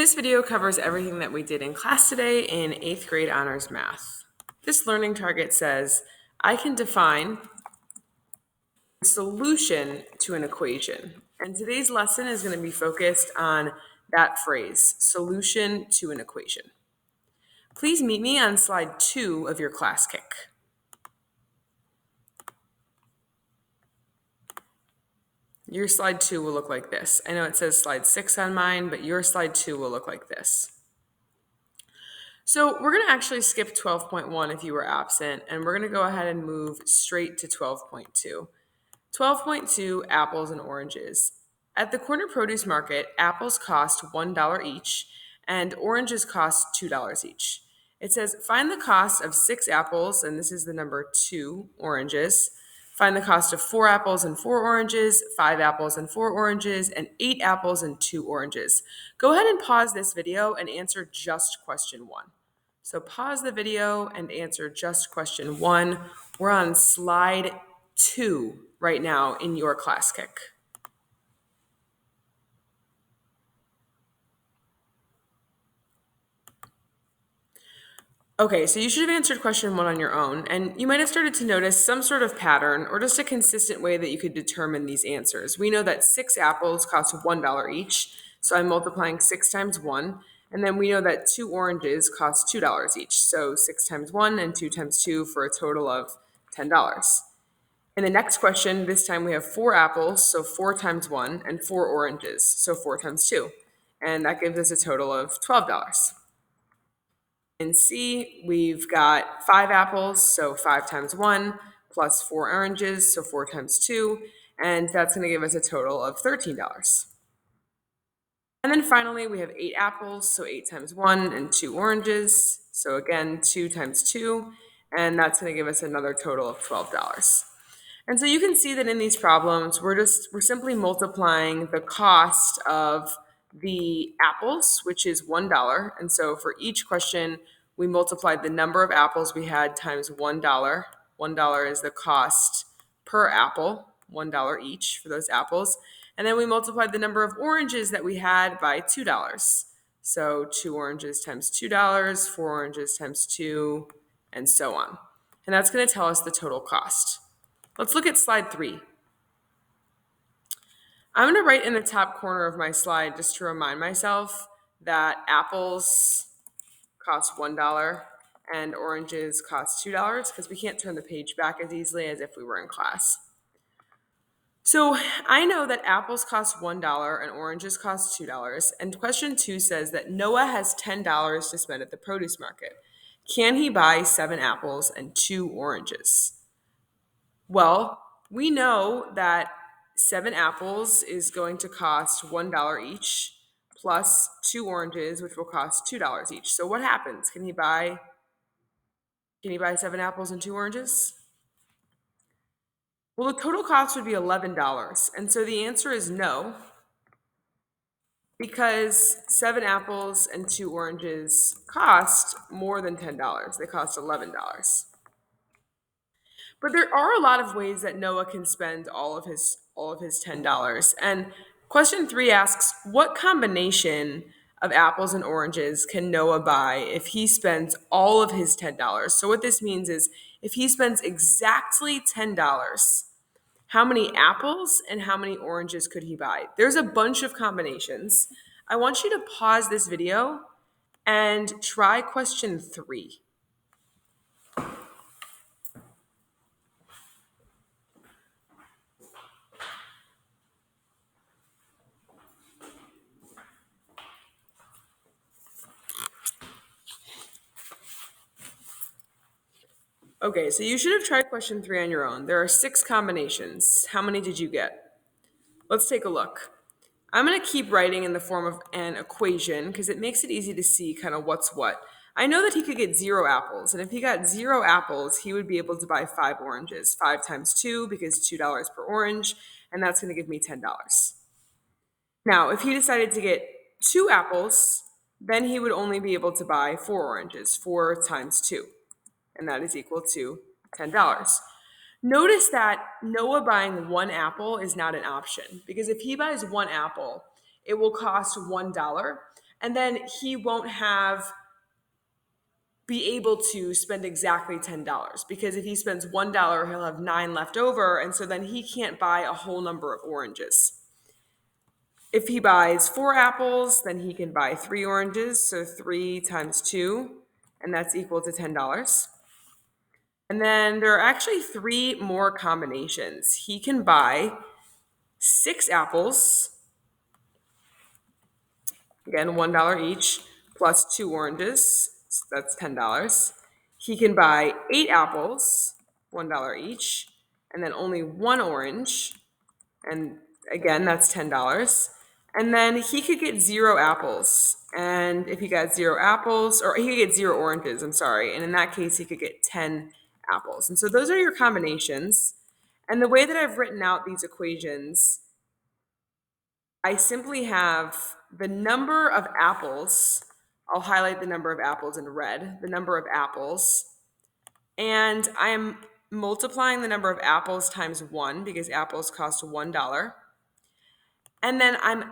This video covers everything that we did in class today in 8th grade honors math. This learning target says, I can define the solution to an equation. And today's lesson is going to be focused on that phrase, solution to an equation. Please meet me on slide 2 of your class kick. Your slide 2 will look like this. I know it says slide 6 on mine, but your slide 2 will look like this. So we're going to actually skip 12.1 if you were absent, and we're going to go ahead and move straight to 12.2. 12.2, apples and oranges. At the corner produce market, apples cost $1 each, and oranges cost $2 each. It says, find the cost of 6 apples, and this is the number 2 oranges. Find the cost of 4 apples and 4 oranges, 5 apples and 4 oranges, and 8 apples and 2 oranges. Go ahead and pause this video and answer just question 1. So pause the video and answer just question 1. We're on slide 2 right now in your class kick. Okay, so you should have answered question 1 on your own, and you might have started to notice some sort of pattern or just a consistent way that you could determine these answers. We know that 6 apples cost $1 each, so I'm multiplying 6 times 1, and then we know that 2 oranges cost $2 each, so 6 times 1 and 2 times 2 for a total of $10. In the next question, this time we have 4 apples, so 4 times 1, and 4 oranges, so 4 times 2, and that gives us a total of $12. In C, we've got 5 apples, so 5 times 1, plus 4 oranges, so 4 times 2, and that's going to give us a total of $13. And then finally, we have 8 apples, so 8 times 1, and 2 oranges, so again, 2 times 2, and that's going to give us another total of $12. And so you can see that in these problems, we're simply multiplying the cost of the apples, which is $1. And so for each question, we multiplied the number of apples we had times $1. $1 is the cost per apple, $1 each for those apples. And then we multiplied the number of oranges that we had by $2. So 2 oranges times $2, 4 oranges times 2, and so on. And that's going to tell us the total cost. Let's look at slide 3. I'm going to write in the top corner of my slide just to remind myself that apples cost $1 and oranges cost $2 because we can't turn the page back as easily as if we were in class. So I know that apples cost $1 and oranges cost $2, and question 2 says that Noah has $10 to spend at the produce market. Can he buy 7 apples and 2 oranges? Well, we know that 7 apples is going to cost $1 each, plus 2 oranges, which will cost $2 each. So what happens? Can he buy 7 apples and 2 oranges? Well, the total cost would be $11. And so the answer is no, because 7 apples and 2 oranges cost more than $10. They cost $11. But there are a lot of ways that Noah can spend all of his $10. And question 3 asks, what combination of apples and oranges can Noah buy if he spends all of his $10? So what this means is if he spends exactly $10, how many apples and how many oranges could he buy? There's a bunch of combinations. I want you to pause this video and try question 3. Okay, so you should have tried question 3 on your own. There are 6 combinations. How many did you get? Let's take a look. I'm going to keep writing in the form of an equation because it makes it easy to see kind of what's what. I know that he could get 0 apples, and if he got 0 apples, he would be able to buy 5 oranges. 5 times 2 because $2 per orange, and that's going to give me $10. Now, if he decided to get 2 apples, then he would only be able to buy 4 oranges, 4 times 2. And that is equal to $10. Notice that Noah buying 1 apple is not an option because if he buys 1 apple, it will cost $1. and then he won't be able to spend exactly $10, because if he spends $1, he'll have 9 left over, and so then he can't buy a whole number of oranges. If he buys 4 apples, then he can buy 3 oranges, so 3 times 2, and that's equal to $10. And then there are actually 3 more combinations. He can buy 6 apples, again, $1 each, plus 2 oranges, so that's $10. He can buy 8 apples, $1 each, and then only 1 orange, and again, that's $10. And then he could get 0 apples. And if he got 0 apples, or he could get 0 oranges, I'm sorry. And in that case, he could get 10 apples. And so those are your combinations. And the way that I've written out these equations, I simply have the number of apples. I'll highlight the number of apples in red, the number of apples. And I am multiplying the number of apples times 1, because apples cost $1. And then I'm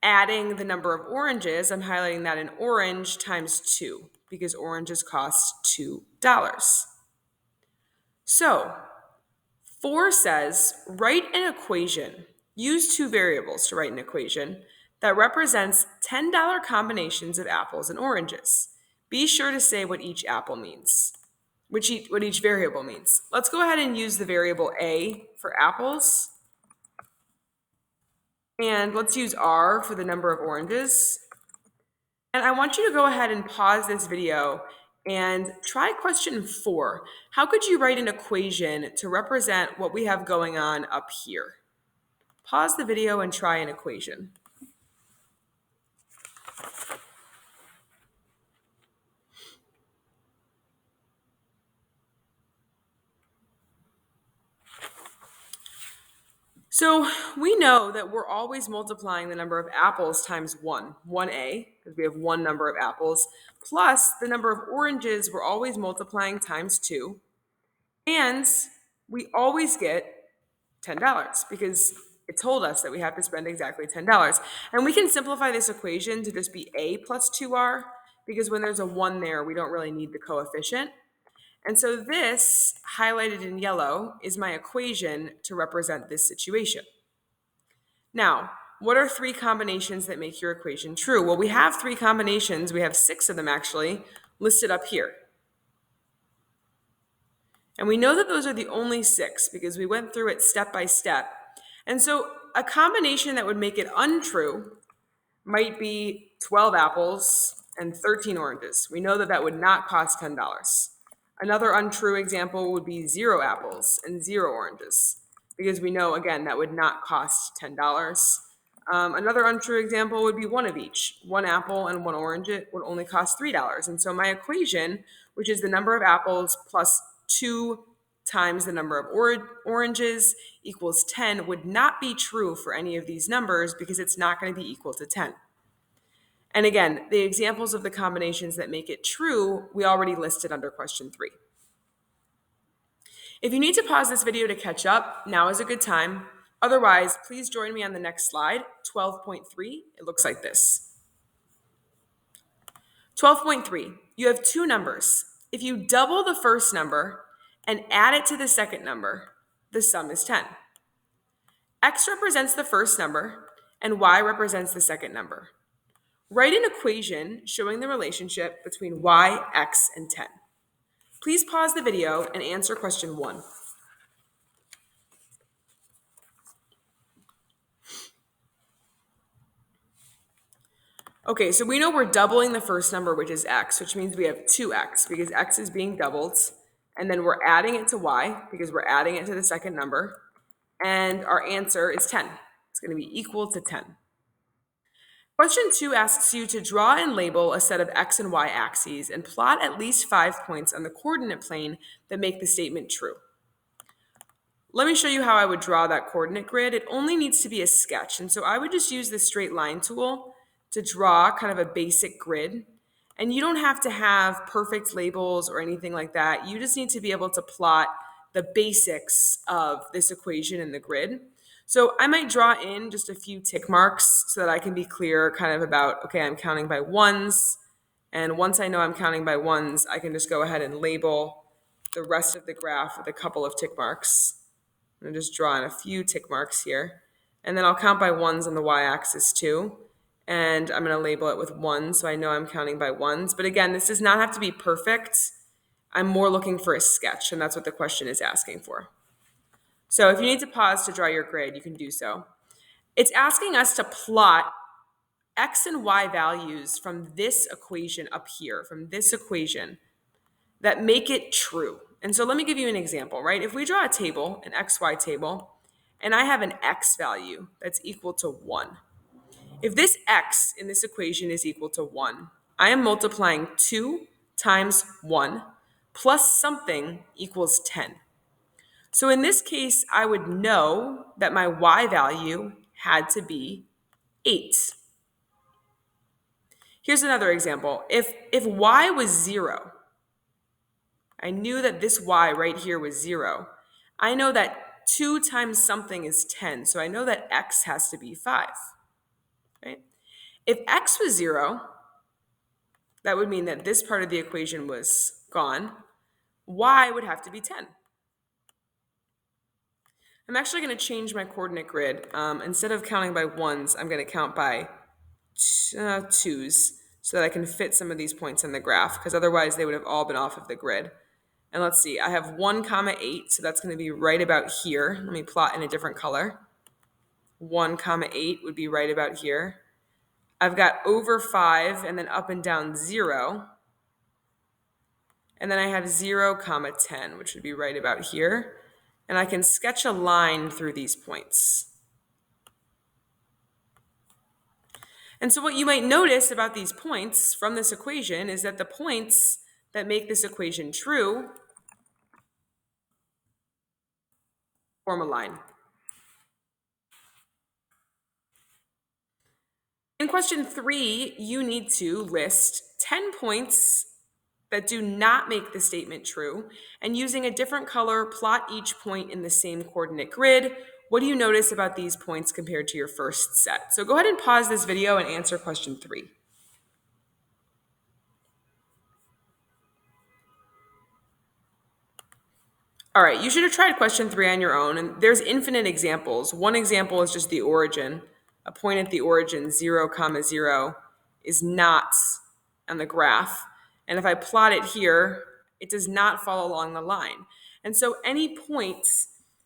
adding the number of oranges. I'm highlighting that in orange times 2, because oranges cost $2. So 4 says, write an equation. Use 2 variables to write an equation that represents $10 combinations of apples and oranges. Be sure to say what each apple means, what each variable means. Let's go ahead and use the variable A for apples. And let's use R for the number of oranges. And I want you to go ahead and pause this video and try question 4. How could you write an equation to represent what we have going on up here? Pause the video and try an equation. So we know that we're always multiplying the number of apples times 1, 1a, because we have 1 number of apples, plus the number of oranges we're always multiplying times 2, and we always get $10, because it told us that we have to spend exactly $10. And we can simplify this equation to just be a plus 2r, because when there's a 1 there, we don't really need the coefficient. And so this, highlighted in yellow, is my equation to represent this situation. Now, what are 3 combinations that make your equation true? Well, we have 3 combinations. We have 6 of them actually listed up here. And we know that those are the only 6 because we went through it step by step. And so a combination that would make it untrue might be 12 apples and 13 oranges. We know that that would not cost $10. Another untrue example would be 0 apples and 0 oranges, because we know, again, that would not cost $10. Another untrue example would be 1 of each. 1 apple and 1 orange would only cost $3. And so my equation, which is the number of apples plus 2 times the number of oranges equals 10, would not be true for any of these numbers, because it's not going to be equal to 10. And again, the examples of the combinations that make it true, we already listed under question 3. If you need to pause this video to catch up, now is a good time. Otherwise, please join me on the next slide, 12.3. It looks like this. 12.3, you have 2 numbers. If you double the first number and add it to the second number, the sum is 10. X represents the first number, and Y represents the second number. Write an equation showing the relationship between y, x, and 10. Please pause the video and answer question 1. Okay, so we know we're doubling the first number, which is x, which means we have 2x, because x is being doubled, and then we're adding it to y, because we're adding it to the second number, and our answer is 10. It's going to be equal to 10. Question 2 asks you to draw and label a set of x and y axes and plot at least 5 points on the coordinate plane that make the statement true. Let me show you how I would draw that coordinate grid. It only needs to be a sketch, and so I would just use the straight line tool to draw kind of a basic grid. And you don't have to have perfect labels or anything like that. You just need to be able to plot the basics of this equation in the grid. So I might draw in just a few tick marks so that I can be clear kind of about, okay, I'm counting by ones. And once I know I'm counting by ones, I can just go ahead and label the rest of the graph with a couple of tick marks. I'm going to just draw in a few tick marks here. And then I'll count by ones on the y-axis too. And I'm going to label it with one so I know I'm counting by ones. But again, this does not have to be perfect. I'm more looking for a sketch, and that's what the question is asking for. So if you need to pause to draw your grid, you can do so. It's asking us to plot x and y values from this equation up here, from this equation, that make it true. And so let me give you an example, right? If we draw a table, an xy table, and I have an x value that's equal to 1. If this x in this equation is equal to 1, I am multiplying 2 times 1 plus something equals 10. So in this case, I would know that my y value had to be 8. Here's another example. If y was 0, I knew that this y right here was 0. I know that 2 times something is 10, so I know that x has to be 5. Right? If x was 0, that would mean that this part of the equation was gone. Y would have to be 10. I'm actually going to change my coordinate grid. Instead of counting by ones, I'm going to count by twos so that I can fit some of these points in the graph, because otherwise they would have all been off of the grid. And let's see, I have 1, 8, so that's going to be right about here. Let me plot in a different color. 1, 8 would be right about here. I've got over 5 and then up and down 0. And then I have 0, 10, which would be right about here. And I can sketch a line through these points. And so what you might notice about these points from this equation is that the points that make this equation true form a line. In question 3, you need to list 10 points that do not make the statement true, and using a different color, plot each point in the same coordinate grid. What do you notice about these points compared to your first set? So go ahead and pause this video and answer question 3. All right, you should have tried question 3 on your own, and there's infinite examples. One example is just the origin. A point at the origin, 0, 0, is not on the graph. And if I plot it here, it does not fall along the line. And so any point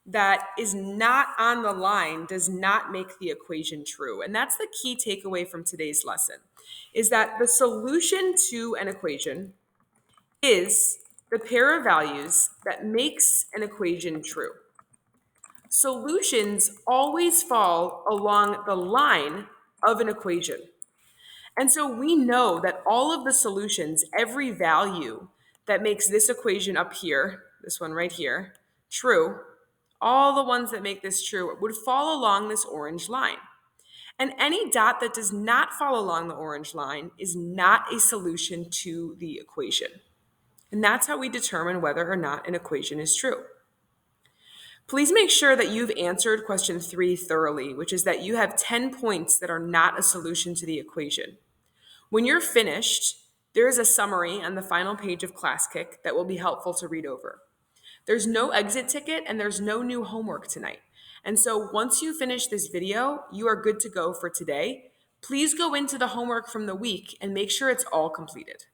that is not on the line does not make the equation true. And that's the key takeaway from today's lesson, is that the solution to an equation is the pair of values that makes an equation true. Solutions always fall along the line of an equation. And so we know that all of the solutions, every value that makes this equation up here, this one right here, true, all the ones that make this true would fall along this orange line. And any dot that does not fall along the orange line is not a solution to the equation. And that's how we determine whether or not an equation is true. Please make sure that you've answered question 3 thoroughly, which is that you have 10 points that are not a solution to the equation. When you're finished, there is a summary on the final page of ClassKick that will be helpful to read over. There's no exit ticket and there's no new homework tonight. And so once you finish this video, you are good to go for today. Please go into the homework from the week and make sure it's all completed.